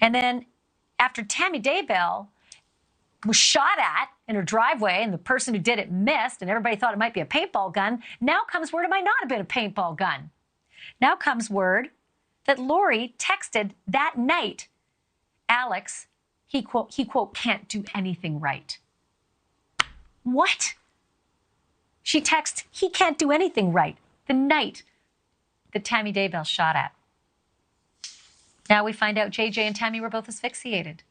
And then after Tammy Daybell was shot at in her driveway and the person who did it missed and everybody thought it might be a paintball gun, now comes word it might not have been a paintball gun. Now comes word that Lori texted that night, Alex, he quote, can't do anything right. What? She texts, he can't do anything right, the night that Tammy Daybell shot at. Now we find out JJ and Tammy were both asphyxiated.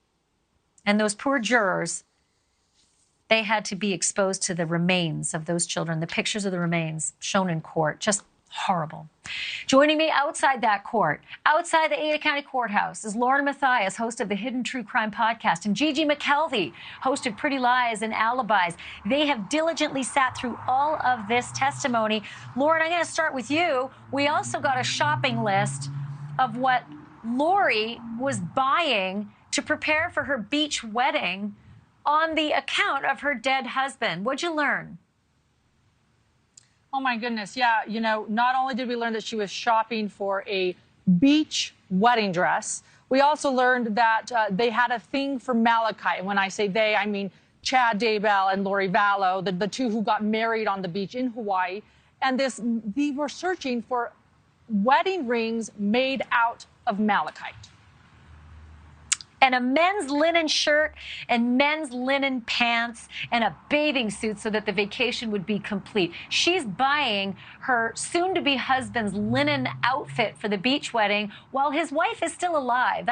And those poor jurors, they had to be exposed to the remains of those children, the pictures of the remains shown in court. Just horrible. Joining me outside that court, outside the Ada County Courthouse, is Lauren Matthias, host of the Hidden True Crime podcast, and GiGi McKelvey, host of Pretty Lies and Alibis. They have diligently sat through all of this testimony. Lauren, I'm going to start with you. We also got a shopping list of what Lori was buying to prepare for her beach wedding on the account of her dead husband. What'd you learn? Oh, my goodness. Yeah, you know, not only did we learn that she was shopping for a beach wedding dress, we also learned that they had a thing for malachite. And when I say they, I mean Chad Daybell and Lori Vallow, the two who got married on the beach in Hawaii. And they were searching for wedding rings made out of malachite. And a men's linen shirt and men's linen pants and a bathing suit so that the vacation would be complete. She's buying her soon-to-be husband's linen outfit for the beach wedding while his wife is still alive.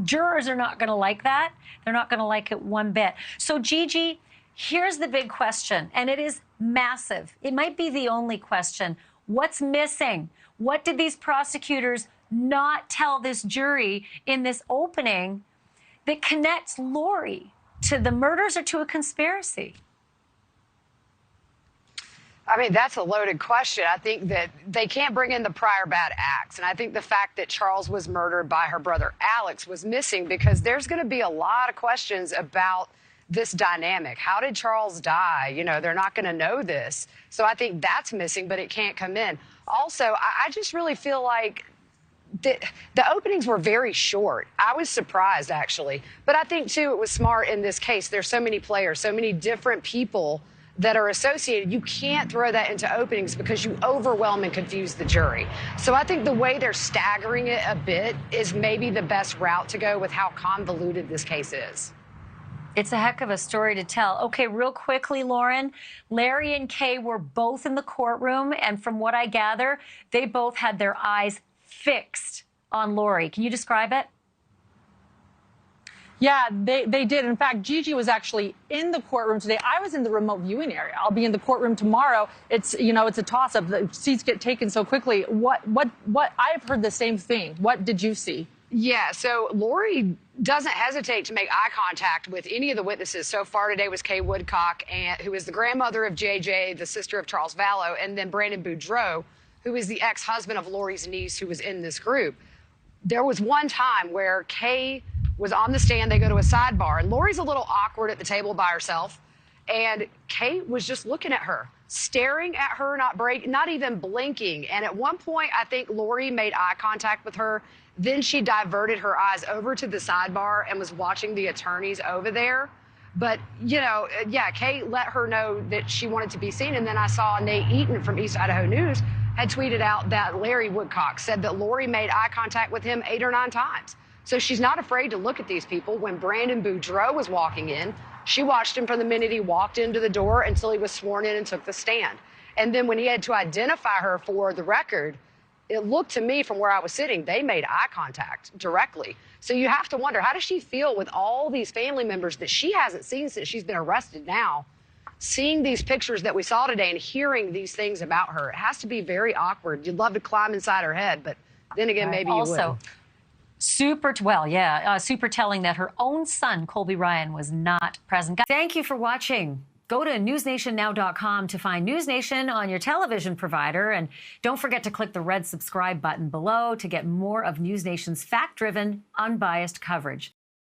Jurors are not going to like that. They're not going to like it one bit. So, GiGi, here's the big question, and it is massive. It might be the only question. What's missing? What did these prosecutors not tell this jury in this opening that connects Lori to the murders or to a conspiracy? I mean, that's a loaded question. I think that they can't bring in the prior bad acts. And I think the fact that Charles was murdered by her brother Alex was missing because there's going to be a lot of questions about this dynamic. How did Charles die? You know, they're not going to know this. So I think that's missing, but it can't come in. Also, I just really feel like the openings were very short. I was surprised, actually. But I think, too, it was smart in this case. There's so many players, so many different people that are associated. You can't throw that into openings because you overwhelm and confuse the jury. So I think the way they're staggering it a bit is maybe the best route to go with how convoluted this case is. It's a heck of a story to tell. Okay, real quickly, Lauren, Larry and Kay were both in the courtroom, and from what I gather, they both had their eyes fixed on Lori. Can you describe it? Yeah, they did. In fact, GiGi was actually in the courtroom today. I was in the remote viewing area. I'll be in the courtroom tomorrow. It's a toss-up. The seats get taken so quickly. What? I've heard the same thing. What did you see? Yeah, so Lori doesn't hesitate to make eye contact with any of the witnesses. So far today was Kay Woodcock, who is the grandmother of JJ, the sister of Charles Vallow, and then Brandon Boudreaux, who is the ex-husband of Lori's niece, who was in this group. There was one time where Kay was on the stand. They go to a sidebar, and Lori's a little awkward at the table by herself, and Kay was just looking at her, staring at her, not even blinking. And at one point, I think Lori made eye contact with her. Then she diverted her eyes over to the sidebar and was watching the attorneys over there. But, Kay let her know that she wanted to be seen. And then I saw Nate Eaton from East Idaho News had tweeted out that Larry Woodcock said that Lori made eye contact with him 8 or 9 times. So she's not afraid to look at these people. When Brandon Boudreaux was walking in, she watched him from the minute he walked into the door until he was sworn in and took the stand. And then when he had to identify her for the record, it looked to me from where I was sitting, they made eye contact directly. So you have to wonder, how does she feel with all these family members that she hasn't seen since she's been arrested now, seeing these pictures that we saw today and hearing these things about her? It has to be very awkward. You'd love to climb inside her head, but then again, maybe you would. Super telling that her own son, Colby Ryan, was not present. Thank you for watching. Go to newsnationnow.com to find NewsNation on your television provider. And don't forget to click the red subscribe button below to get more of NewsNation's fact-driven, unbiased coverage.